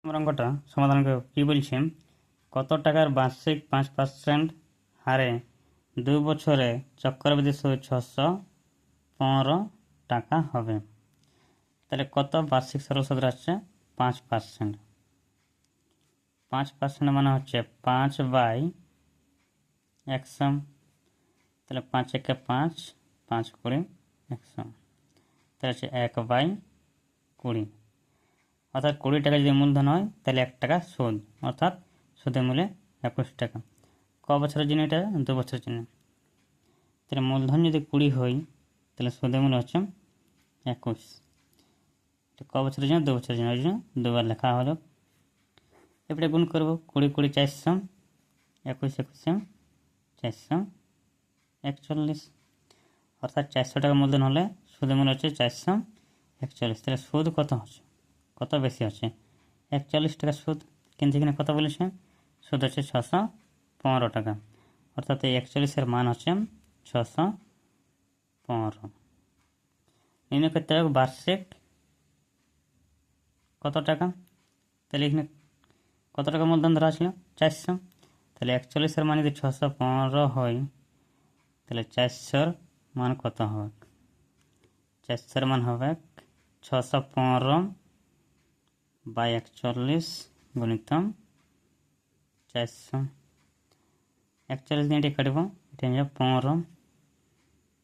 নম্বর অঙ্কটা সমাধান করে কি বলছে, কত টাকার বার্ষিক 5% হারে 2 বছরে চক্রবৃদ্ধি সুদ 615 টাকা হবে। তাহলে কত বার্ষিক সরল সুদ আসছে 5%। 5% মানে হচ্ছে 5/100। তাহলে 5 একে 5, 5 20, 100। তাহলে হচ্ছে 1/20। অর্থাৎ 20 টাকা যদি মূলধন হয় তাহলে 1 টাকা সুদ, অর্থাৎ সুদের মূল্যে 21 টাকা। ক বছরের জন্য এটা? 2 বছরের জন্য। তাহলে মূলধন যদি 20 হয় তাহলে সুদের মূল্য হচ্ছে 21। ক বছরের জন্য? 2 বছরের জন্য, ওই জন্য দুবার লেখা হলো। এবারে গুণ করবো, 20 20 400, 21 21 441। অর্থাৎ 400 টাকা মূলধন হলে সুদের মূল্য হচ্ছে 441। তাহলে সুদ কত হচ্ছে, কত বেশি হচ্ছে? 41 টাকা সুদ। কিন্তু এখানে কত বলেছে? সুদ হচ্ছে 615 টাকা। অর্থাৎ এই 41-এর মান হচ্ছে 615। নির্ণয় করতে হবে বার্ষিক কত টাকা। তাহলে এখানে কত টাকা মূলধন ধরা ছিল? 400। তাহলে 41-এর মান যদি 615 হয় তাহলে 400-র মান কত হবে? 400-র মান হবে 615/41 গুণিত 400। 41 দিয়ে এটি কাটবো, এটা হচ্ছে 15।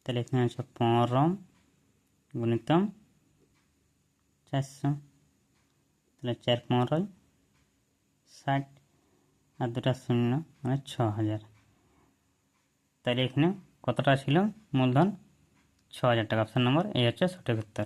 তাহলে এখানে হচ্ছে 15 গুণিত 400। তাহলে 4 15 60, আর 2টা শূন্য মানে 6000। তাহলে এখানে কত টাকা ছিল মূলধন? 6000 টাকা। অপশন নম্বর এই হচ্ছে সঠিক উত্তর।